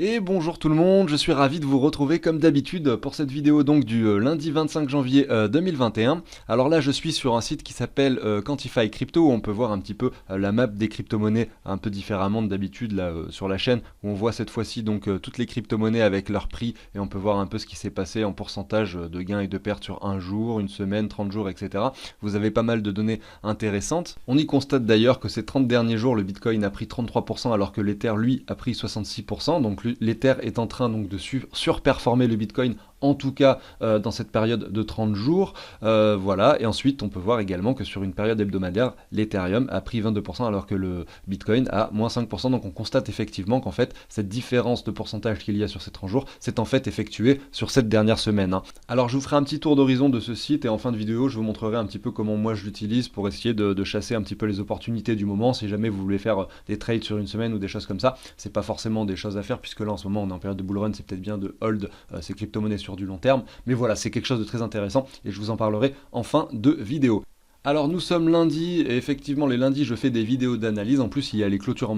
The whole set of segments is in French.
Et bonjour tout le monde, je suis ravi de vous retrouver comme d'habitude pour cette vidéo donc du lundi 25 janvier 2021. Alors là je suis sur un site qui s'appelle Quantify Crypto où on peut voir un petit peu la map des crypto-monnaies un peu différemment d'habitude là sur la chaîne où on voit cette fois-ci donc toutes les crypto-monnaies avec leur prix et on peut voir un peu ce qui s'est passé en pourcentage de gains et de pertes sur un jour, une semaine, 30 jours, etc. Vous avez pas mal de données intéressantes. On y constate d'ailleurs que ces 30 derniers jours le Bitcoin a pris 33% alors que l'Ether lui a pris 66%. Donc l'Ether est en train donc de surperformer le Bitcoin, en tout cas dans cette période de 30 jours. Voilà, et ensuite on peut voir également que sur une période hebdomadaire, l'Ethereum a pris 22% alors que le Bitcoin a moins 5%. Donc on constate effectivement qu'en fait, cette différence de pourcentage qu'il y a sur ces 30 jours, c'est en fait effectué sur cette dernière semaine. Alors je vous ferai un petit tour d'horizon de ce site et en fin de vidéo, je vous montrerai un petit peu comment moi je l'utilise pour essayer de chasser un petit peu les opportunités du moment. Si jamais vous voulez faire des trades sur une semaine ou des choses comme ça, c'est pas forcément des choses à faire puisque là en ce moment on est en période de bull run, c'est peut-être bien de hold ces crypto-monnaies sur du long terme, mais voilà, c'est quelque chose de très intéressant et je vous en parlerai en fin de vidéo. Alors nous sommes lundi et effectivement les lundis je fais des vidéos d'analyse, en plus il y a les clôtures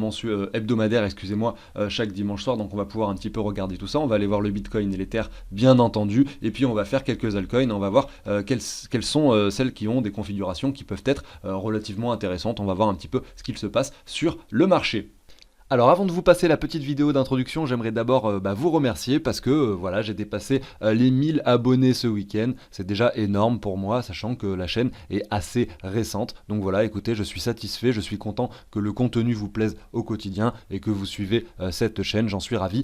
hebdomadaires, excusez-moi, chaque dimanche soir, donc on va pouvoir un petit peu regarder tout ça, on va aller voir le Bitcoin et l'Ether bien entendu, et puis on va faire quelques altcoins, on va voir quelles sont celles qui ont des configurations qui peuvent être relativement intéressantes, on va voir un petit peu ce qu'il se passe sur le marché. Alors avant de vous passer la petite vidéo d'introduction, j'aimerais d'abord vous remercier parce que voilà, j'ai dépassé les 1000 abonnés ce week-end. C'est déjà énorme pour moi, sachant que la chaîne est assez récente. Donc voilà, écoutez, je suis satisfait, je suis content que le contenu vous plaise au quotidien et que vous suivez cette chaîne, j'en suis ravi.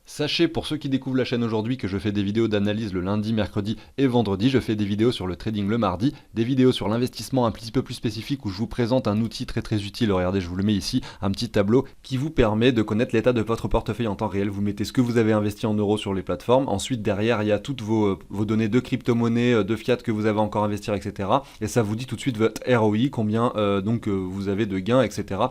Sachez pour ceux qui découvrent la chaîne aujourd'hui que je fais des vidéos d'analyse le lundi, mercredi et vendredi, je fais des vidéos sur le trading le mardi, des vidéos sur l'investissement un petit peu plus spécifique où je vous présente un outil très utile, regardez je vous le mets ici, un petit tableau qui vous permet de connaître l'état de votre portefeuille en temps réel, vous mettez ce que vous avez investi en euros sur les plateformes, ensuite derrière il y a toutes vos données de crypto-monnaies, de fiat que vous avez encore à investir, etc. Et ça vous dit tout de suite votre ROI, combien vous avez de gains, etc.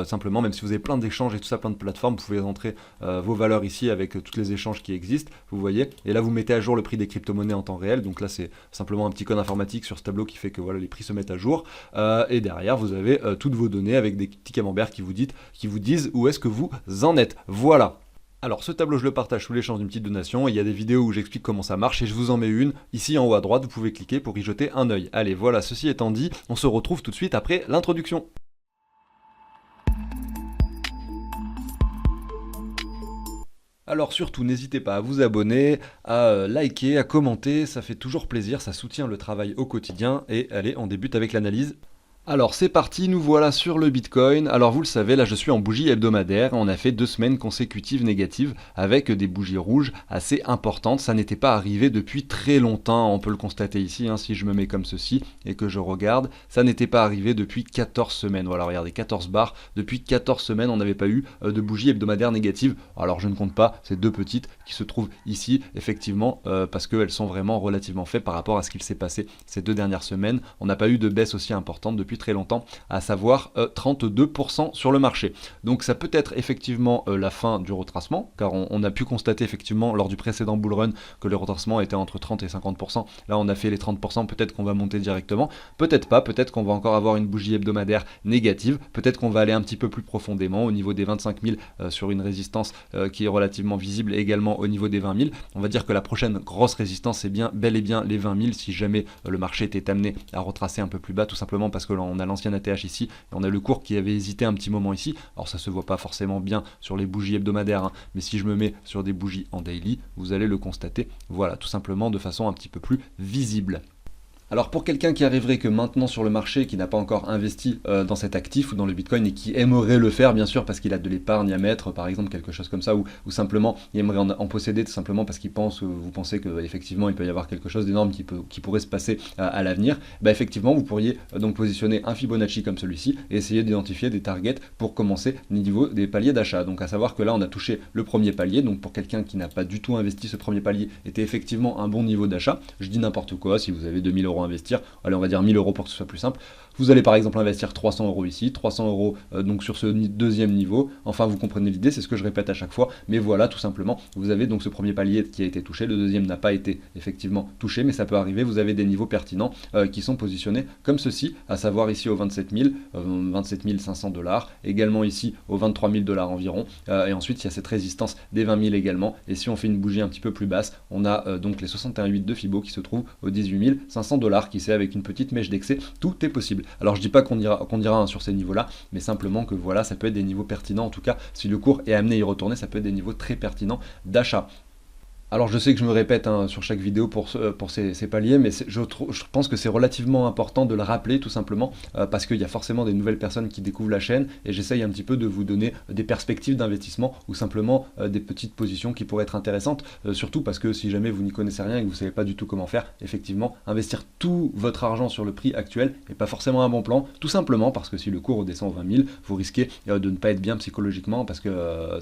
Simplement, même si vous avez plein d'échanges et tout ça, plein de plateformes, vous pouvez rentrer vos valeurs ici avec tous les échanges qui existent, vous voyez, et là vous mettez à jour le prix des crypto-monnaies en temps réel, donc là c'est simplement un petit code informatique sur ce tableau qui fait que voilà les prix se mettent à jour, et derrière vous avez toutes vos données avec des petits camemberts qui vous disent où est-ce que vous en êtes, voilà. Alors ce tableau je le partage sous l'échange d'une petite donation, et il y a des vidéos où j'explique comment ça marche et je vous en mets une, ici en haut à droite, vous pouvez cliquer pour y jeter un œil. Allez voilà, ceci étant dit, on se retrouve tout de suite après l'introduction. Alors surtout, n'hésitez pas à vous abonner, à liker, à commenter, ça fait toujours plaisir, ça soutient le travail au quotidien. Et allez, on débute avec l'analyse. Alors c'est parti, nous voilà sur le Bitcoin. Alors vous le savez, là je suis en bougie hebdomadaire. On a fait 2 semaines consécutives négatives avec des bougies rouges assez importantes. Ça n'était pas arrivé depuis très longtemps, on peut le constater ici, si je me mets comme ceci et que je regarde. Ça n'était pas arrivé depuis 14 semaines. Voilà, regardez, 14 barres. Depuis 14 semaines, on n'avait pas eu de bougies hebdomadaires négatives. Alors je ne compte pas ces 2 petites qui se trouvent ici, effectivement, parce qu'elles sont vraiment relativement faibles par rapport à ce qu'il s'est passé ces 2 dernières semaines. On n'a pas eu de baisse aussi importante depuis très longtemps, à savoir 32% sur le marché. Donc ça peut être effectivement la fin du retracement, car on a pu constater effectivement lors du précédent bull run que le retracement était entre 30 et 50%. Là on a fait les 30%, peut-être qu'on va monter directement, peut-être pas, peut-être qu'on va encore avoir une bougie hebdomadaire négative, peut-être qu'on va aller un petit peu plus profondément au niveau des 25 000 sur une résistance qui est relativement visible également au niveau des 20 000. On va dire que la prochaine grosse résistance c'est bien bel et bien les 20 000 si jamais le marché était amené à retracer un peu plus bas, tout simplement parce que on a l'ancien ATH ici, et on a le cours qui avait hésité un petit moment ici. Alors ça se voit pas forcément bien sur les bougies hebdomadaires, mais si je me mets sur des bougies en daily, vous allez le constater, voilà, tout simplement de façon un petit peu plus visible. Alors pour quelqu'un qui arriverait que maintenant sur le marché, qui n'a pas encore investi dans cet actif ou dans le Bitcoin et qui aimerait le faire bien sûr parce qu'il a de l'épargne à mettre, par exemple quelque chose comme ça, ou simplement il aimerait en posséder tout simplement parce qu'il pense, vous pensez qu'effectivement il peut y avoir quelque chose d'énorme qui pourrait se passer à l'avenir, bah effectivement vous pourriez donc positionner un Fibonacci comme celui-ci et essayer d'identifier des targets pour commencer au niveau des paliers d'achat. Donc à savoir que là on a touché le premier palier, donc pour quelqu'un qui n'a pas du tout investi, ce premier palier était effectivement un bon niveau d'achat. Je dis n'importe quoi, si vous avez 2000 € pour investir, allez on va dire 1000 euros pour que ce soit plus simple. Vous allez par exemple investir 300 euros ici, 300 euros donc sur ce deuxième niveau, enfin vous comprenez l'idée, c'est ce que je répète à chaque fois, mais voilà tout simplement, vous avez donc ce premier palier qui a été touché, le deuxième n'a pas été effectivement touché, mais ça peut arriver, vous avez des niveaux pertinents qui sont positionnés comme ceci, à savoir ici au 27 500 $, également ici au 23 000 $ environ, et ensuite il y a cette résistance des 20 000 également, et si on fait une bougie un petit peu plus basse, on a donc les 61,8 de Fibo qui se trouvent aux 18 500 $, qui c'est avec une petite mèche d'excès, tout est possible. Alors je dis pas qu'on dira sur ces niveaux là, mais simplement que voilà, ça peut être des niveaux pertinents, en tout cas si le cours est amené à y retourner, ça peut être des niveaux très pertinents d'achat. Alors je sais que je me répète sur chaque vidéo pour ces paliers, mais je pense que c'est relativement important de le rappeler tout simplement, parce qu'il y a forcément des nouvelles personnes qui découvrent la chaîne, et j'essaye un petit peu de vous donner des perspectives d'investissement, ou simplement des petites positions qui pourraient être intéressantes, surtout parce que si jamais vous n'y connaissez rien et que vous ne savez pas du tout comment faire, effectivement, investir tout votre argent sur le prix actuel n'est pas forcément un bon plan, tout simplement parce que si le cours redescend aux 20 000, vous risquez de ne pas être bien psychologiquement, parce que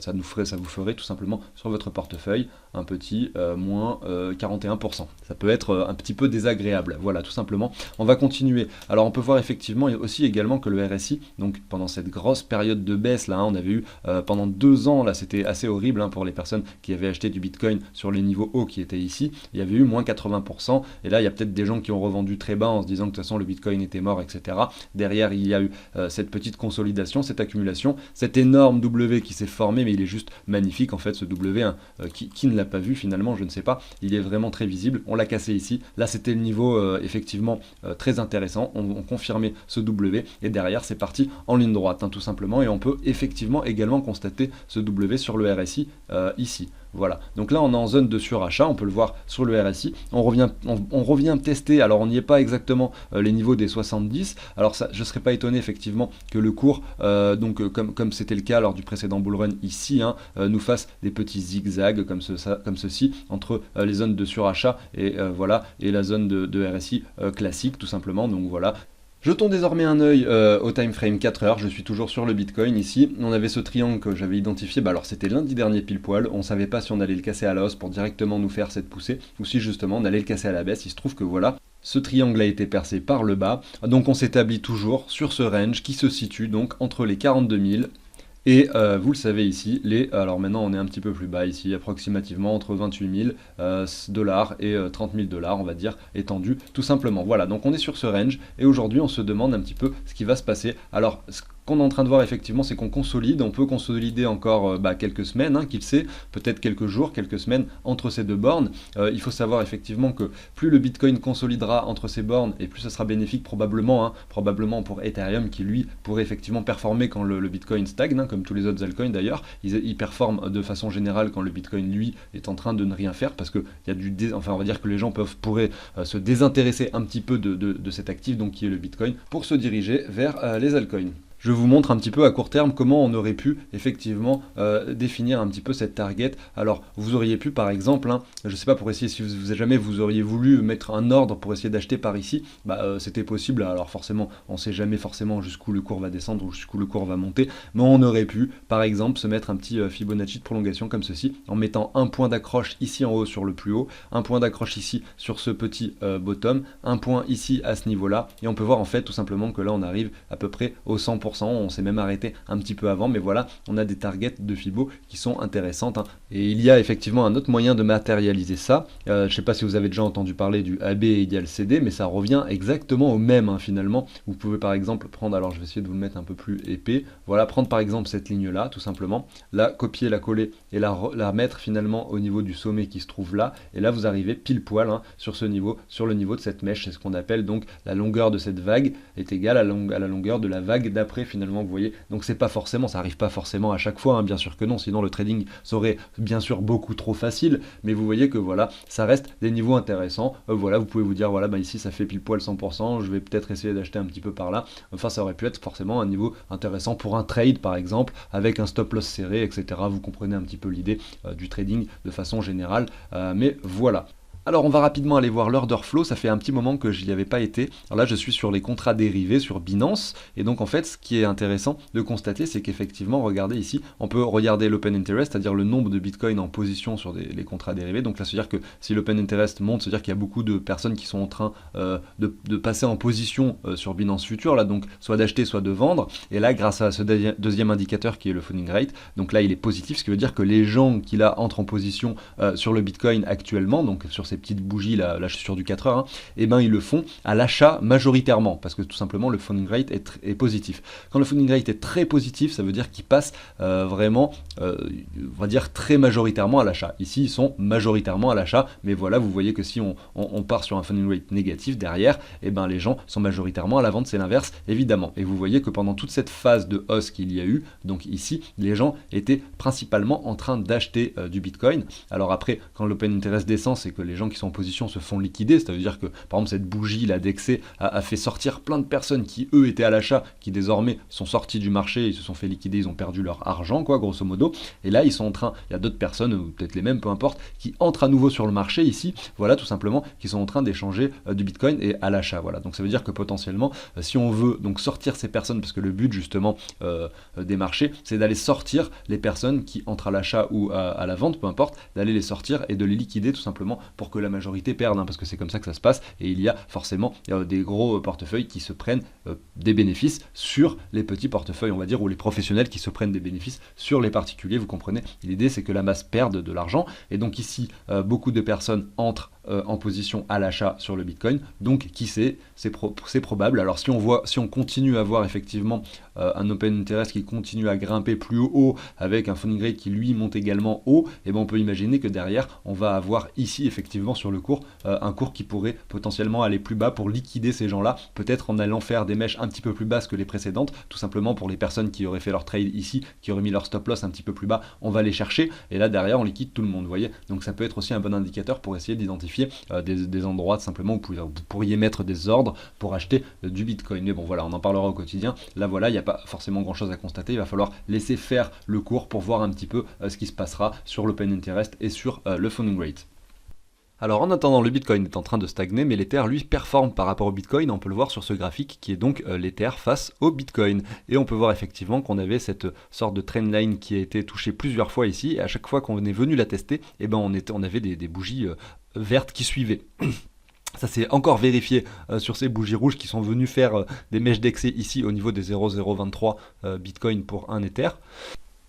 ça vous ferait tout simplement sur votre portefeuille un petit moins 41%. Ça peut être un petit peu désagréable, voilà tout simplement. On va continuer. Alors on peut voir effectivement aussi également que le RSI, donc pendant cette grosse période de baisse là, on avait eu pendant 2 ans, là c'était assez horrible pour les personnes qui avaient acheté du Bitcoin sur les niveaux hauts qui étaient ici, il y avait eu moins 80%, et là il y a peut-être des gens qui ont revendu très bas en se disant que de toute façon le Bitcoin était mort, etc. Derrière il y a eu cette petite consolidation, cette accumulation, cet énorme W qui s'est formé, mais il est juste magnifique en fait ce W, qui ne l'a pas vu finalement, je ne sais pas, il est vraiment très visible, on l'a cassé ici, là c'était le niveau effectivement très intéressant, on confirmait ce W, et derrière c'est parti en ligne droite, tout simplement, et on peut effectivement également constater ce W sur le RSI ici. Voilà, donc là on est en zone de surachat, on peut le voir sur le RSI, on revient tester, alors on n'y est pas exactement les niveaux des 70, alors ça, je ne serais pas étonné effectivement que le cours, comme c'était le cas lors du précédent bullrun ici, nous fasse des petits zigzags comme ceci, entre les zones de surachat et, voilà, et la zone de RSI classique tout simplement, donc voilà. Jetons désormais un œil au time frame 4 heures, je suis toujours sur le Bitcoin ici, on avait ce triangle que j'avais identifié, alors c'était lundi dernier pile poil, on savait pas si on allait le casser à la hausse pour directement nous faire cette poussée, ou si justement on allait le casser à la baisse, il se trouve que voilà, ce triangle a été percé par le bas, donc on s'établit toujours sur ce range qui se situe donc entre les 42 000 et vous le savez ici, alors maintenant on est un petit peu plus bas ici, approximativement entre 28 000 $ et 30 000 $, on va dire, étendu tout simplement. Voilà, donc on est sur ce range, et aujourd'hui on se demande un petit peu ce qui va se passer. Alors, ce qu'on est en train de voir effectivement, c'est qu'on consolide, on peut consolider encore quelques semaines, qui sait, peut-être quelques jours, quelques semaines entre ces deux bornes. Il faut savoir effectivement que plus le Bitcoin consolidera entre ces bornes, et plus ça sera bénéfique probablement pour Ethereum, qui lui pourrait effectivement performer quand le Bitcoin stagne, comme tous les autres altcoins d'ailleurs, ils performent de façon générale quand le Bitcoin lui est en train de ne rien faire, parce que il y a on va dire que les gens pourraient se désintéresser un petit peu de cet actif, donc qui est le Bitcoin, pour se diriger vers les altcoins. Je vous montre un petit peu à court terme comment on aurait pu effectivement définir un petit peu cette target. Alors vous auriez pu par exemple, je ne sais pas, pour essayer, si jamais vous auriez voulu mettre un ordre pour essayer d'acheter par ici, c'était possible. Alors forcément on ne sait jamais forcément jusqu'où le cours va descendre ou jusqu'où le cours va monter, mais on aurait pu par exemple se mettre un petit Fibonacci de prolongation comme ceci, en mettant un point d'accroche ici en haut sur le plus haut, un point d'accroche ici sur ce petit bottom, un point ici à ce niveau là, et on peut voir en fait tout simplement que là on arrive à peu près au 100%. On s'est même arrêté un petit peu avant, mais voilà, on a des targets de Fibo qui sont intéressantes, et il y a effectivement un autre moyen de matérialiser ça. Je ne sais pas si vous avez déjà entendu parler du AB Ideal CD, mais ça revient exactement au même finalement. Vous pouvez par exemple prendre, alors je vais essayer de vous le mettre un peu plus épais, voilà, prendre par exemple cette ligne là tout simplement, la copier, la coller et la mettre finalement au niveau du sommet qui se trouve là, et là vous arrivez pile poil sur ce niveau, sur le niveau de cette mèche. C'est ce qu'on appelle donc la longueur de cette vague est égale à la longueur de la vague d'après finalement, vous voyez. Donc c'est pas forcément, ça arrive pas forcément à chaque fois, bien sûr que non, sinon le trading serait bien sûr beaucoup trop facile, mais vous voyez que voilà, ça reste des niveaux intéressants. Voilà, vous pouvez vous dire voilà, ici ça fait pile poil 100%, je vais peut-être essayer d'acheter un petit peu par là. Enfin, ça aurait pu être forcément un niveau intéressant pour un trade par exemple, avec un stop loss serré, etc. Vous comprenez un petit peu l'idée du trading de façon générale, mais voilà. Alors on va rapidement aller voir l'order flow, ça fait un petit moment que je n'y avais pas été. Alors là je suis sur les contrats dérivés sur Binance, et donc en fait ce qui est intéressant de constater c'est qu'effectivement, regardez ici, on peut regarder l'open interest, c'est-à-dire le nombre de bitcoin en position sur les contrats dérivés. Donc là c'est à dire que si l'open interest monte, c'est à dire qu'il y a beaucoup de personnes qui sont en train de passer en position sur Binance Future, là donc soit d'acheter soit de vendre, et là grâce à ce deuxième indicateur qui est le funding rate, donc là il est positif, ce qui veut dire que les gens qui là entrent en position sur le bitcoin actuellement, donc sur ces petites bougies là je suis sur du 4 heures, hein, et ben ils le font à l'achat majoritairement, parce que tout simplement le funding rate est positif. Quand le funding rate est très positif, ça veut dire qu'ils passent vraiment, on va dire très majoritairement à l'achat. Ici ils sont majoritairement à l'achat, mais voilà, vous voyez que si on part sur un funding rate négatif derrière, et ben les gens sont majoritairement à la vente, c'est l'inverse évidemment. Et vous voyez que pendant toute cette phase de hausse qu'il y a eu, donc ici les gens étaient principalement en train d'acheter du bitcoin. Alors après, quand l'open interest descend, c'est que les gens qui sont en position se font liquider, ça veut dire que par exemple cette bougie là d'excès a fait sortir plein de personnes qui eux étaient à l'achat, qui désormais sont sortis du marché, ils se sont fait liquider, ils ont perdu leur argent quoi grosso modo, et là ils sont en train, il y a d'autres personnes, ou peut-être les mêmes, peu importe, qui entrent à nouveau sur le marché ici, voilà tout simplement, qui sont en train d'échanger du bitcoin et à l'achat, voilà. Donc ça veut dire que potentiellement, si on veut donc sortir ces personnes, parce que le but justement des marchés, c'est d'aller sortir les personnes qui entrent à l'achat ou à la vente, peu importe, d'aller les sortir et de les liquider tout simplement pour que la majorité perde, hein, parce que c'est comme ça que ça se passe, et il y a forcément des gros portefeuilles qui se prennent des bénéfices sur les petits portefeuilles, on va dire, ou les professionnels qui se prennent des bénéfices sur les particuliers, vous comprenez. L'idée c'est que la masse perde de l'argent, et donc ici beaucoup de personnes entrent en position à l'achat sur le bitcoin, donc qui sait, c'est probable. Alors si on continue à voir effectivement un open interest qui continue à grimper plus haut avec un funding rate qui lui monte également haut, et ben on peut imaginer que derrière on va avoir ici effectivement sur le cours un cours qui pourrait potentiellement aller plus bas pour liquider ces gens là, peut-être en allant faire des mèches un petit peu plus basses que les précédentes, tout simplement pour les personnes qui auraient fait leur trade ici, qui auraient mis leur stop loss un petit peu plus bas, on va les chercher, et là derrière on liquide tout le monde, vous voyez. Donc ça peut être aussi un bon indicateur pour essayer d'identifier des endroits simplement où vous pourriez mettre des ordres pour acheter du bitcoin. Mais bon voilà, on en parlera au quotidien. Là voilà, il n'y a pas forcément grand chose à constater, il va falloir laisser faire le cours pour voir un petit peu ce qui se passera sur l'open interest et sur le funding rate. Alors en attendant, le Bitcoin est en train de stagner, mais l'Ether lui performe par rapport au Bitcoin, on peut le voir sur ce graphique qui est donc l'Ether face au Bitcoin. Et on peut voir effectivement qu'on avait cette sorte de trendline qui a été touchée plusieurs fois ici, et à chaque fois qu'on est venu la tester, eh ben on avait des bougies vertes qui suivaient. Ça s'est encore vérifié sur ces bougies rouges qui sont venues faire des mèches d'excès ici au niveau des 0,023 Bitcoin pour un Ether.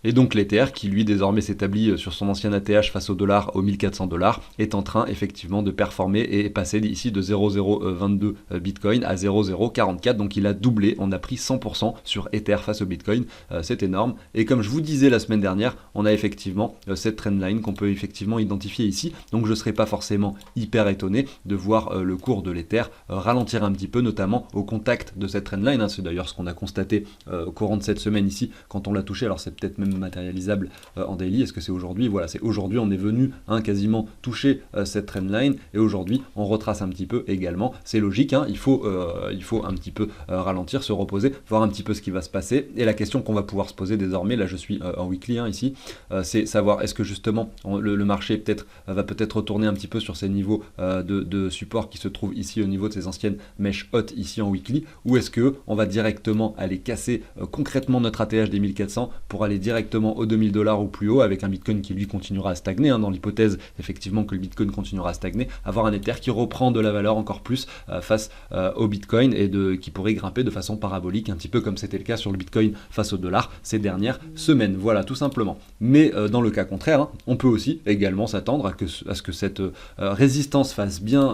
Et donc l'Ether, qui lui désormais s'établit sur son ancien ATH face au dollar, aux 1400 $, est en train effectivement de performer et est passé ici de 0,022 Bitcoin à 0,044, donc il a doublé, on a pris 100% sur Ether face au Bitcoin, c'est énorme. Et comme je vous disais la semaine dernière, on a effectivement cette trendline qu'on peut effectivement identifier ici, donc je ne serais pas forcément hyper étonné de voir le cours de l'Ether ralentir un petit peu, notamment au contact de cette trendline, hein. C'est d'ailleurs ce qu'on a constaté au courant de cette semaine ici, quand on l'a touché, alors c'est peut-être même matérialisable en daily. Est-ce que c'est aujourd'hui? Voilà, c'est aujourd'hui, on est venu quasiment toucher cette trendline, et aujourd'hui on retrace un petit peu également. C'est logique, hein, il faut un petit peu ralentir, se reposer, voir un petit peu ce qui va se passer. Et la question qu'on va pouvoir se poser désormais, là je suis en weekly ici, c'est savoir est-ce que justement le marché va peut-être retourner un petit peu sur ces niveaux de support qui se trouvent ici au niveau de ces anciennes mèches hautes ici en weekly, ou est-ce que on va directement aller casser concrètement notre ATH des 1400 pour aller directement aux 2000 $ ou plus haut, avec un Bitcoin qui lui continuera à stagner, hein, dans l'hypothèse effectivement que le Bitcoin continuera à stagner, avoir un Ether qui reprend de la valeur encore plus face au Bitcoin, et qui pourrait grimper de façon parabolique, un petit peu comme c'était le cas sur le Bitcoin face au dollar ces dernières semaines, voilà tout simplement. Mais dans le cas contraire, hein, on peut aussi également s'attendre à ce que cette résistance fasse bien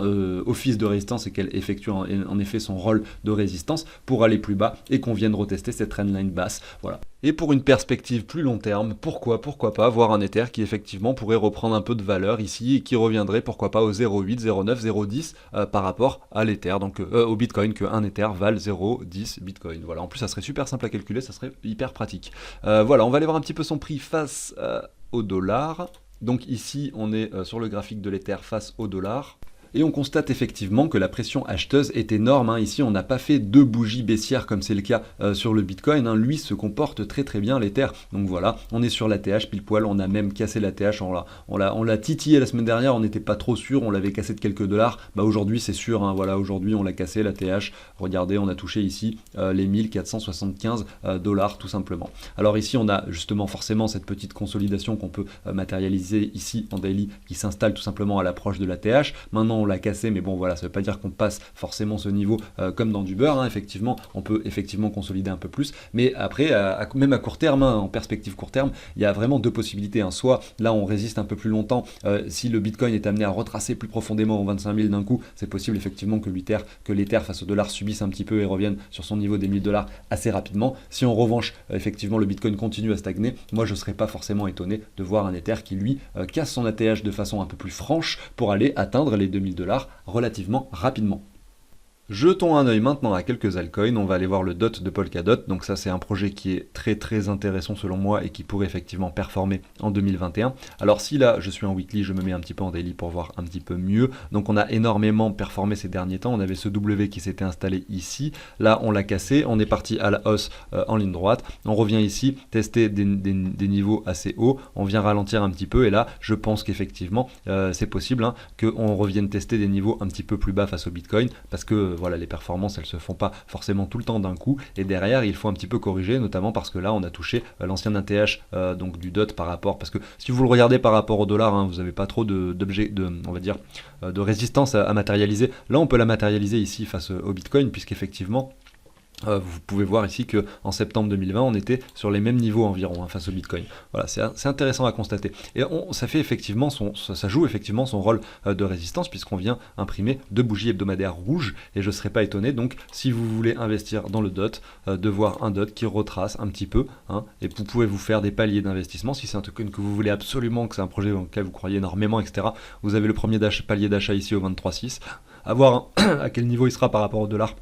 office de résistance, et qu'elle effectue en effet son rôle de résistance pour aller plus bas, et qu'on vienne retester cette trendline basse, voilà. Et pour une perspective plus long terme, pourquoi pas avoir un Ether qui effectivement pourrait reprendre un peu de valeur ici, et qui reviendrait pourquoi pas au 0,8, 0,9, 0,10 par rapport à l'Ether, donc au Bitcoin, qu'un Ether vale 0,10 Bitcoin. Voilà, en plus ça serait super simple à calculer, ça serait hyper pratique. Voilà, on va aller voir un petit peu son prix face au dollar. Donc ici on est sur le graphique de l'Ether face au dollar. Et on constate effectivement que la pression acheteuse est énorme, hein. Ici, on n'a pas fait deux bougies baissières comme c'est le cas sur le Bitcoin, hein. Lui se comporte très très bien, l'Ether. Donc voilà, on est sur l'ATH pile poil, on a même cassé l'ATH, on l'a titillé la semaine dernière, on n'était pas trop sûr, on l'avait cassé de quelques dollars. Bah aujourd'hui c'est sûr, hein, voilà, aujourd'hui on l'a cassé l'ATH. Regardez, on a touché ici les 1475 dollars tout simplement. Alors ici on a justement forcément cette petite consolidation qu'on peut matérialiser ici en daily qui s'installe tout simplement à l'approche de l'ATH. Maintenant on l'a cassé, mais bon voilà, ça veut pas dire qu'on passe forcément ce niveau comme dans du beurre, hein. Effectivement, on peut effectivement consolider un peu plus, mais après, même à court terme, hein, en perspective court terme, il y a vraiment deux possibilités, hein. Soit là on résiste un peu plus longtemps, si le Bitcoin est amené à retracer plus profondément aux 25 000 d'un coup, c'est possible effectivement que l'Ether face au dollar subisse un petit peu et revienne sur son niveau des 1000 dollars assez rapidement. Si en revanche, effectivement, le Bitcoin continue à stagner, moi je ne serais pas forcément étonné de voir un Ether qui lui casse son ATH de façon un peu plus franche pour aller atteindre les 2000 dollars relativement rapidement. Jetons un œil maintenant à quelques altcoins, on va aller voir le DOT de Polkadot, donc ça c'est un projet qui est très très intéressant selon moi et qui pourrait effectivement performer en 2021. Alors si là je suis en weekly, je me mets un petit peu en daily pour voir un petit peu mieux, donc on a énormément performé ces derniers temps, on avait ce W qui s'était installé ici, là on l'a cassé, on est parti à la hausse en ligne droite, on revient ici, tester des niveaux assez hauts, on vient ralentir un petit peu et là je pense qu'effectivement c'est possible, hein, qu'on revienne tester des niveaux un petit peu plus bas face au Bitcoin, parce que voilà, les performances elles se font pas forcément tout le temps d'un coup et derrière il faut un petit peu corriger, notamment parce que là on a touché l'ancien ATH donc du DOT par rapport, parce que si vous le regardez par rapport au dollar, hein, vous n'avez pas trop on va dire de résistance à matérialiser. Là on peut la matérialiser ici face au Bitcoin puisqu'effectivement vous pouvez voir ici que en septembre 2020 on était sur les mêmes niveaux environ, hein, face au Bitcoin. Voilà, c'est intéressant à constater. Et ça fait effectivement ça joue effectivement son rôle de résistance puisqu'on vient imprimer deux bougies hebdomadaires rouges et je ne serais pas étonné donc si vous voulez investir dans le DOT de voir un DOT qui retrace un petit peu, hein, et vous pouvez vous faire des paliers d'investissement si c'est un token que vous voulez absolument, que c'est un projet dans lequel vous croyez énormément, etc. Vous avez le premier palier d'achat ici au 23,6. À voir à quel niveau il sera par rapport au dollar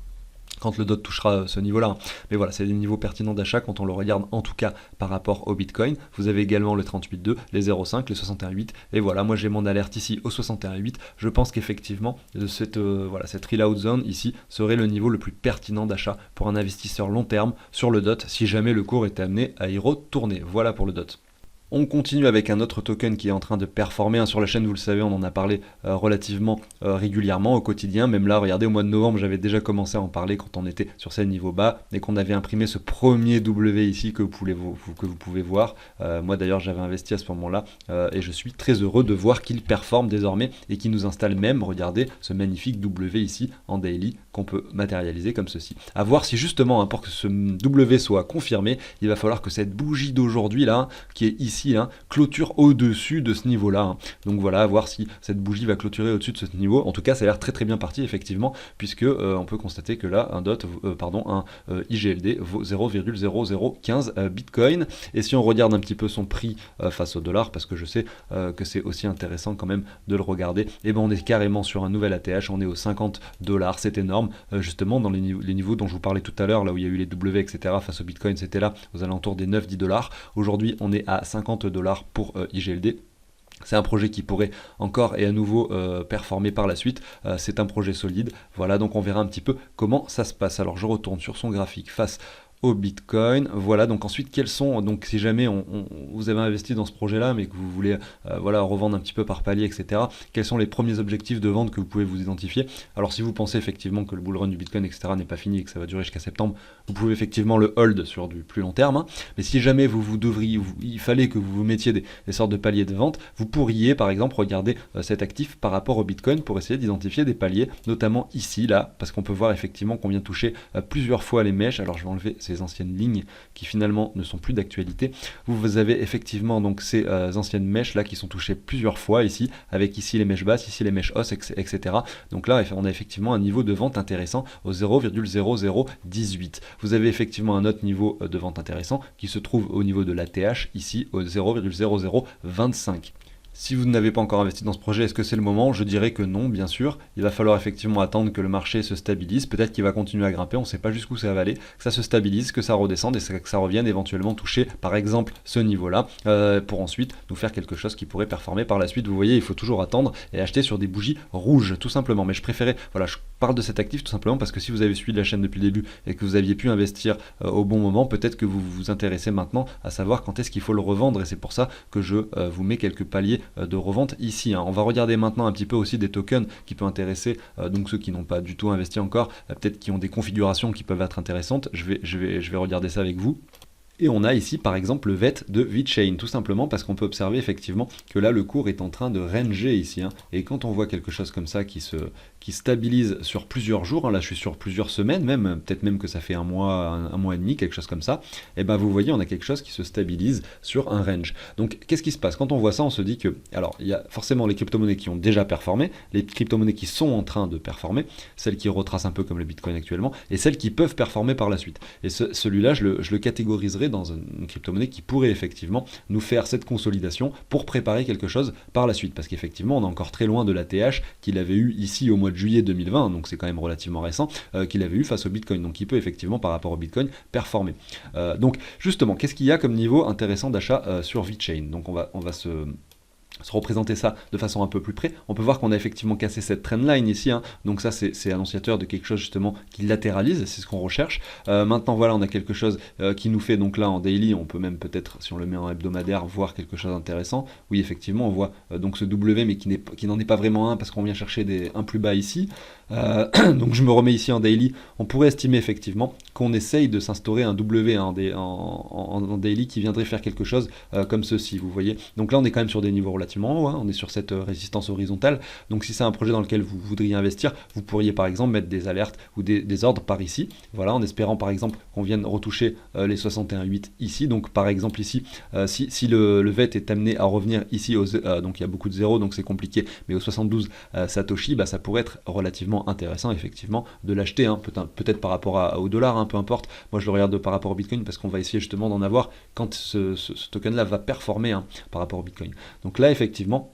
quand le DOT touchera ce niveau-là. Mais voilà, c'est des niveaux pertinents d'achat quand on le regarde en tout cas par rapport au Bitcoin. Vous avez également le 38.2, les 0.5, les 61.8. Et voilà, moi j'ai mon alerte ici au 61.8. Je pense qu'effectivement, cette real-out zone ici serait le niveau le plus pertinent d'achat pour un investisseur long terme sur le DOT si jamais le cours était amené à y retourner. Voilà pour le DOT. On continue avec un autre token qui est en train de performer, hein, sur la chaîne, vous le savez, on en a parlé relativement régulièrement au quotidien. Même là, regardez, au mois de novembre, j'avais déjà commencé à en parler quand on était sur ces niveaux bas et qu'on avait imprimé ce premier W ici que vous pouvez voir. Moi d'ailleurs, j'avais investi à ce moment-là et je suis très heureux de voir qu'il performe désormais et qu'il nous installe même, regardez, ce magnifique W ici en daily qu'on peut matérialiser comme ceci. À voir si justement, hein, pour que ce W soit confirmé, il va falloir que cette bougie d'aujourd'hui là, qui est ici, hein, clôture au-dessus de ce niveau-là, hein. Donc voilà, à voir si cette bougie va clôturer au-dessus de ce niveau. En tout cas, ça a l'air très très bien parti effectivement, puisque on peut constater que là, un IGLD vaut 0,0015 Bitcoin. Et si on regarde un petit peu son prix face au dollar, parce que je sais que c'est aussi intéressant quand même de le regarder, et ben on est carrément sur un nouvel ATH, on est aux 50 dollars, c'est énorme, justement dans les niveaux dont je vous parlais tout à l'heure, là où il y a eu les W, etc. face au Bitcoin, c'était là aux alentours des 9-10 dollars. Aujourd'hui, on est à 50 dollars pour IGLD. C'est un projet qui pourrait encore et à nouveau performer par la suite. C'est un projet solide. Voilà, donc on verra un petit peu comment ça se passe. Alors je retourne sur son graphique face au Bitcoin. Voilà, donc ensuite quels sont, donc si jamais vous avez investi dans ce projet là mais que vous voulez voilà, revendre un petit peu par palier, etc., quels sont les premiers objectifs de vente que vous pouvez vous identifier? Alors si vous pensez effectivement que le bull run du Bitcoin, etc., n'est pas fini et que ça va durer jusqu'à septembre, vous pouvez effectivement le hold sur du plus long terme, hein. Mais si jamais il fallait que vous vous mettiez des sortes de paliers de vente, vous pourriez par exemple regarder cet actif par rapport au Bitcoin pour essayer d'identifier des paliers, notamment ici, là, parce qu'on peut voir effectivement qu'on vient toucher plusieurs fois les mèches. Alors je vais enlever ces anciennes lignes qui finalement ne sont plus d'actualité. Vous avez effectivement donc ces anciennes mèches là qui sont touchées plusieurs fois ici, avec ici les mèches basses, ici les mèches hausses, etc. Donc là on a effectivement un niveau de vente intéressant au 0,0018. Vous avez effectivement un autre niveau de vente intéressant qui se trouve au niveau de l'ATH ici au 0,0025. Si vous n'avez pas encore investi dans ce projet, est-ce que c'est le moment? Je dirais que non, bien sûr. Il va falloir effectivement attendre que le marché se stabilise. Peut-être qu'il va continuer à grimper, on ne sait pas jusqu'où ça va aller, que ça se stabilise, que ça redescende et que ça revienne éventuellement toucher, par exemple, ce niveau-là, pour ensuite nous faire quelque chose qui pourrait performer par la suite. Vous voyez, il faut toujours attendre et acheter sur des bougies rouges, tout simplement. Mais je préférais, voilà, je parle de cet actif tout simplement parce que si vous avez suivi la chaîne depuis le début et que vous aviez pu investir au bon moment, peut-être que vous vous intéressez maintenant à savoir quand est-ce qu'il faut le revendre et c'est pour ça que je vous mets quelques paliers de revente ici. On va regarder maintenant un petit peu aussi des tokens qui peuvent intéresser donc ceux qui n'ont pas du tout investi encore, peut-être qui ont des configurations qui peuvent être intéressantes. Je vais regarder ça avec vous. Et on a ici par exemple le VET de VeChain, tout simplement parce qu'on peut observer effectivement que là le cours est en train de ranger ici. Et quand on voit quelque chose comme ça qui stabilise sur plusieurs jours, là je suis sur plusieurs semaines même, peut-être même que ça fait un mois et demi, quelque chose comme ça, et ben vous voyez on a quelque chose qui se stabilise sur un range. Donc qu'est-ce qui se passe? Quand on voit ça, on se dit que, alors il y a forcément les crypto-monnaies qui ont déjà performé, les crypto-monnaies qui sont en train de performer, celles qui retracent un peu comme le Bitcoin actuellement, et celles qui peuvent performer par la suite. Et celui-là je le catégoriserai dans une crypto-monnaie qui pourrait effectivement nous faire cette consolidation pour préparer quelque chose par la suite, parce qu'effectivement on est encore très loin de l'ATH qu'il avait eu ici au mois de juillet 2020, donc c'est quand même relativement récent, qu'il avait eu face au Bitcoin, donc il peut effectivement par rapport au Bitcoin performer. Donc justement, qu'est-ce qu'il y a comme niveau intéressant d'achat sur VeChain? Donc on va se représenter ça de façon un peu plus près. On peut voir qu'on a effectivement cassé cette trendline ici, donc ça c'est annonciateur de quelque chose justement qui latéralise, c'est ce qu'on recherche. Maintenant voilà, on a quelque chose qui nous fait donc là en daily, on peut même peut-être si on le met en hebdomadaire voir quelque chose d'intéressant. Oui effectivement on voit donc ce W mais qui n'en est pas vraiment un parce qu'on vient chercher un plus bas ici. Donc je me remets ici en daily, on pourrait estimer effectivement qu'on essaye de s'instaurer un W en daily qui viendrait faire quelque chose comme ceci, vous voyez. Donc là on est quand même sur des niveaux relativement haut, on est sur cette résistance horizontale, donc si c'est un projet dans lequel vous voudriez investir, vous pourriez par exemple mettre des alertes ou des ordres par ici, voilà, en espérant par exemple qu'on vienne retoucher les 61,8 ici, donc par exemple ici, si le VET est amené à revenir ici, donc il y a beaucoup de zéros, donc c'est compliqué, mais aux 72 Satoshi, ça pourrait être relativement intéressant effectivement de l'acheter, peut-être par rapport au dollar, peu importe, moi je le regarde par rapport au Bitcoin parce qu'on va essayer justement d'en avoir quand ce token là va performer par rapport au Bitcoin. Donc là effectivement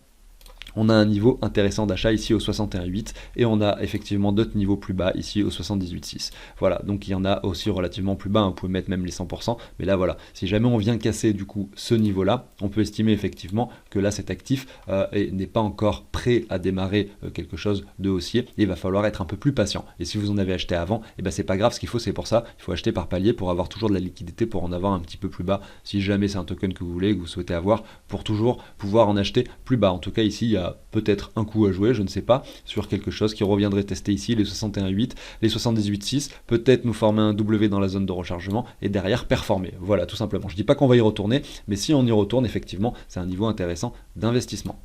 on a un niveau intéressant d'achat ici au 61,8 et on a effectivement d'autres niveaux plus bas ici au 78,6. Voilà, donc il y en a aussi relativement plus bas, vous pouvez mettre même les 100%, mais là voilà, si jamais on vient casser du coup ce niveau-là, on peut estimer effectivement que là cet actif n'est pas encore prêt à démarrer quelque chose de haussier et il va falloir être un peu plus patient. Et si vous en avez acheté avant, c'est pas grave, ce qu'il faut c'est pour ça, il faut acheter par palier pour avoir toujours de la liquidité pour en avoir un petit peu plus bas, si jamais c'est un token que vous voulez, que vous souhaitez avoir, pour toujours pouvoir en acheter plus bas. En tout cas ici, il y a peut-être un coup à jouer, je ne sais pas, sur quelque chose qui reviendrait tester ici les 61,8, les 78,6, peut-être nous former un W dans la zone de rechargement et derrière performer. Voilà, tout simplement. Je dis pas qu'on va y retourner, mais si on y retourne, effectivement, c'est un niveau intéressant d'investissement.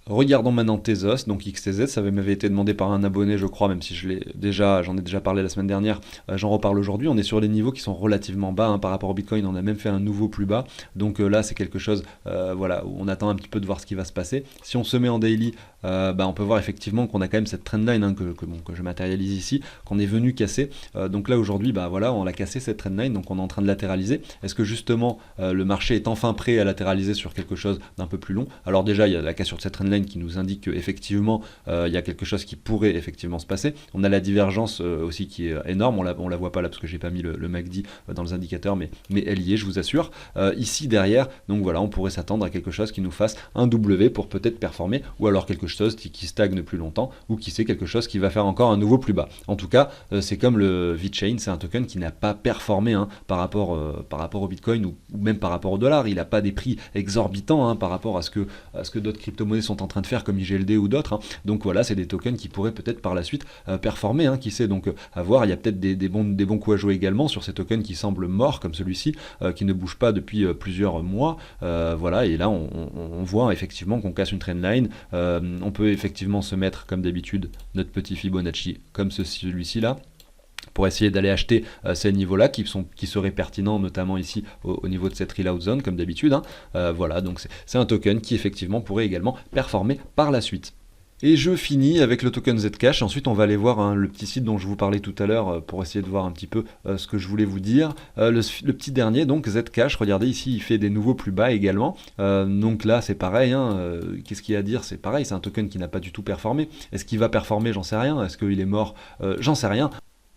Regardons maintenant Tezos, donc XTZ, ça m'avait été demandé par un abonné je crois, même si j'en ai déjà parlé la semaine dernière, j'en reparle aujourd'hui. On est sur des niveaux qui sont relativement bas par rapport au Bitcoin, on a même fait un nouveau plus bas, donc là c'est quelque chose voilà, où on attend un petit peu de voir ce qui va se passer. Si on se met en daily, on peut voir effectivement qu'on a quand même cette trendline que je matérialise ici, qu'on est venu casser, donc là aujourd'hui voilà, on a cassé cette trendline, donc on est en train de latéraliser. Est-ce que justement le marché est enfin prêt à latéraliser sur quelque chose d'un peu plus long? Alors déjà il y a la cassure de cette trendline qui nous indique qu'effectivement il y a quelque chose qui pourrait effectivement se passer. On a la divergence aussi qui est énorme, on la voit pas là parce que j'ai pas mis le MACD dans les indicateurs, mais elle y est, je vous assure. Ici derrière, donc voilà, on pourrait s'attendre à quelque chose qui nous fasse un W pour peut-être performer, ou alors quelque chose qui stagne plus longtemps, ou qui sait quelque chose qui va faire encore un nouveau plus bas. En tout cas, c'est comme le VeChain, c'est un token qui n'a pas performé par rapport au Bitcoin ou même par rapport au dollar. Il n'a pas des prix exorbitants par rapport à ce que d'autres crypto-monnaies sont en train de faire comme IGLD ou d'autres. Donc voilà, c'est des tokens qui pourraient peut-être par la suite performer, qui sait. Donc à voir, il y a peut-être des bons coups à jouer également sur ces tokens qui semblent morts comme celui-ci, qui ne bouge pas depuis plusieurs mois. Voilà, et là on voit effectivement qu'on casse une trendline. On peut effectivement se mettre comme d'habitude notre petit Fibonacci comme celui-ci là, pour essayer d'aller acheter ces niveaux-là qui seraient pertinents, notamment ici au niveau de cette reload zone comme d'habitude. Voilà, donc c'est un token qui effectivement pourrait également performer par la suite. Et je finis avec le token Zcash. Ensuite, on va aller voir le petit site dont je vous parlais tout à l'heure pour essayer de voir un petit peu ce que je voulais vous dire. Le petit dernier, donc Zcash, regardez ici, il fait des nouveaux plus bas également. Donc là, c'est pareil. Qu'est-ce qu'il y a à dire? C'est pareil, c'est un token qui n'a pas du tout performé. Est-ce qu'il va performer? J'en sais rien. Est-ce qu'il est mort? J'en sais rien.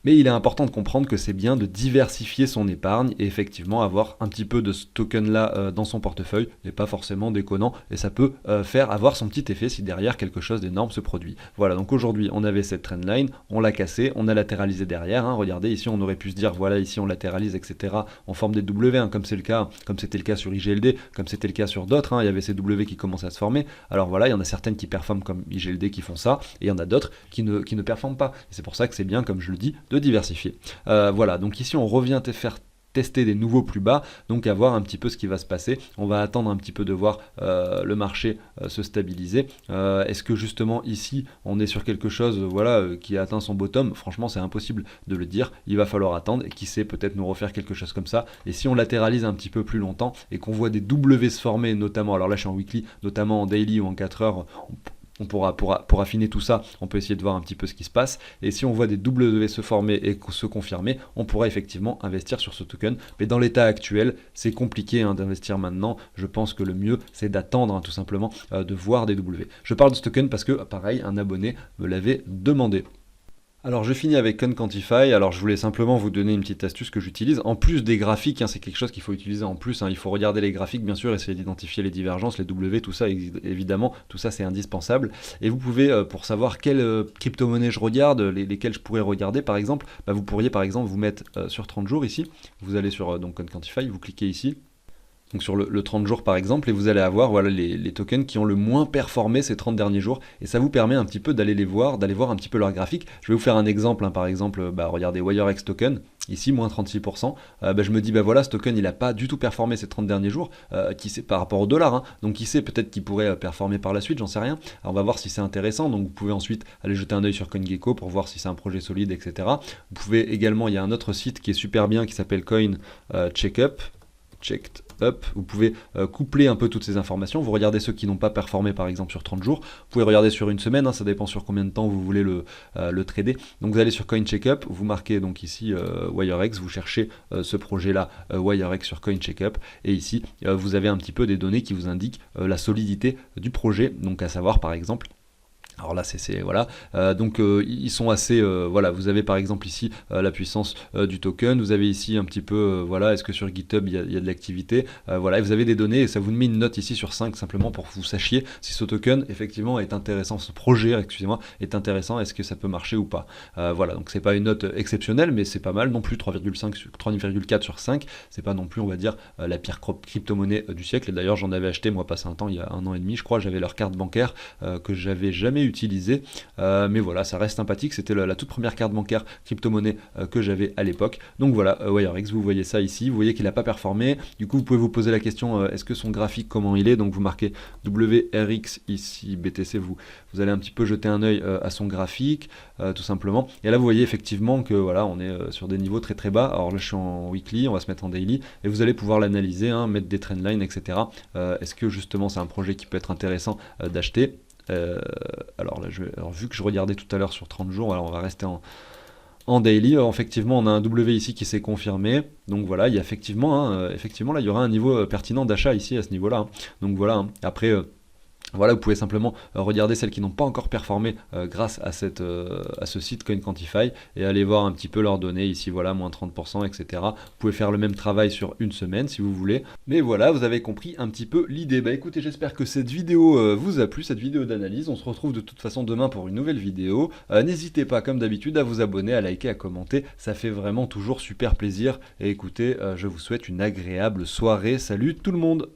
Mais il est important de comprendre que c'est bien de diversifier son épargne et effectivement avoir un petit peu de ce token-là dans son portefeuille n'est pas forcément déconnant et ça peut faire avoir son petit effet si derrière quelque chose d'énorme se produit. Voilà, donc aujourd'hui on avait cette trendline, on l'a cassée, on a latéralisé derrière. Regardez, ici on aurait pu se dire voilà, ici on latéralise, etc. en forme des W, comme c'est le cas, comme c'était le cas sur IGLD, comme c'était le cas sur d'autres. Il y avait ces W qui commençaient à se former. Alors voilà, il y en a certaines qui performent comme IGLD qui font ça et il y en a d'autres qui ne performent pas. Et c'est pour ça que c'est bien, comme je le dis, de diversifier. Voilà, donc ici on revient faire tester des nouveaux plus bas, donc à voir un petit peu ce qui va se passer. On va attendre un petit peu de voir le marché se stabiliser. Est-ce que justement ici on est sur quelque chose qui a atteint son bottom? Franchement c'est impossible de le dire, il va falloir attendre et qui sait peut-être nous refaire quelque chose comme ça. Et si on latéralise un petit peu plus longtemps et qu'on voit des W se former, notamment, alors là je suis en weekly, notamment en daily ou en 4 heures, on pour affiner tout ça, on peut essayer de voir un petit peu ce qui se passe. Et si on voit des W se former et se confirmer, on pourra effectivement investir sur ce token. Mais dans l'état actuel, c'est compliqué d'investir maintenant. Je pense que le mieux, c'est d'attendre tout simplement de voir des W. Je parle de ce token parce que, pareil, un abonné me l'avait demandé. Alors je finis avec Unquantify. Alors je voulais simplement vous donner une petite astuce que j'utilise. En plus des graphiques, c'est quelque chose qu'il faut utiliser en plus. Il faut regarder les graphiques, bien sûr, essayer d'identifier les divergences, les W, tout ça, évidemment, tout ça c'est indispensable. Et vous pouvez, pour savoir quelle crypto-monnaie je regarde, lesquelles je pourrais regarder par exemple, vous pourriez par exemple vous mettre sur 30 jours ici. Vous allez sur donc Unquantify, vous cliquez ici. Donc sur le 30 jours par exemple, et vous allez avoir les tokens qui ont le moins performé ces 30 derniers jours, et ça vous permet un petit peu d'aller voir un petit peu leur graphique. Je vais vous faire un exemple, par exemple, regardez WireX token, ici moins 36%, je me dis voilà, ce token il n'a pas du tout performé ces 30 derniers jours, qui sait par rapport au dollar, donc qui sait peut-être qu'il pourrait performer par la suite, j'en sais rien. Alors on va voir si c'est intéressant, donc vous pouvez ensuite aller jeter un œil sur CoinGecko pour voir si c'est un projet solide, etc. Vous pouvez également, il y a un autre site qui est super bien qui s'appelle Coin Checkup. Checked Up, vous pouvez coupler un peu toutes ces informations, vous regardez ceux qui n'ont pas performé par exemple sur 30 jours, vous pouvez regarder sur une semaine, ça dépend sur combien de temps vous voulez le trader. Donc vous allez sur CoinCheckup, vous marquez donc ici WireX, vous cherchez ce projet là WireX sur CoinCheckup, et ici vous avez un petit peu des données qui vous indiquent la solidité du projet, donc à savoir par exemple. Alors là voilà, donc ils sont assez, vous avez par exemple ici la puissance du token, vous avez ici un petit peu, est-ce que sur GitHub il y a de l'activité, et vous avez des données et ça vous met une note ici sur 5 simplement pour que vous sachiez si ce token effectivement est intéressant, ce projet, excusez-moi, est intéressant, est-ce que ça peut marcher ou pas. Donc c'est pas une note exceptionnelle mais c'est pas mal non plus, 3,4 sur 5, c'est pas non plus on va dire la pire crypto-monnaie du siècle, et d'ailleurs j'en avais acheté moi passé un temps, il y a 1 an et demi je crois, j'avais leur carte bancaire que j'avais jamais utilisé, mais voilà, ça reste sympathique, c'était la toute première carte bancaire crypto-monnaie que j'avais à l'époque. Donc voilà, WireX, vous voyez ça ici, vous voyez qu'il n'a pas performé, du coup vous pouvez vous poser la question, est-ce que son graphique comment il est, donc vous marquez WRX ici, BTC, vous allez un petit peu jeter un œil à son graphique, tout simplement, et là vous voyez effectivement que voilà, on est sur des niveaux très très bas. Alors là je suis en weekly, on va se mettre en daily, et vous allez pouvoir l'analyser, mettre des trendlines, etc. Est-ce que justement c'est un projet qui peut être intéressant d'acheter? Alors là, vu que je regardais tout à l'heure sur 30 jours, alors on va rester en daily. Effectivement, on a un W ici qui s'est confirmé. Donc voilà, il y a effectivement, là, il y aura un niveau pertinent d'achat ici à ce niveau-là. Donc voilà, après. Voilà, vous pouvez simplement regarder celles qui n'ont pas encore performé grâce à ce site CoinQuantify et aller voir un petit peu leurs données ici, voilà, moins 30%, etc. Vous pouvez faire le même travail sur une semaine si vous voulez. Mais voilà, vous avez compris un petit peu l'idée. Écoutez, j'espère que cette vidéo vous a plu, cette vidéo d'analyse. On se retrouve de toute façon demain pour une nouvelle vidéo. N'hésitez pas, comme d'habitude, à vous abonner, à liker, à commenter. Ça fait vraiment toujours super plaisir. Et écoutez, je vous souhaite une agréable soirée. Salut tout le monde!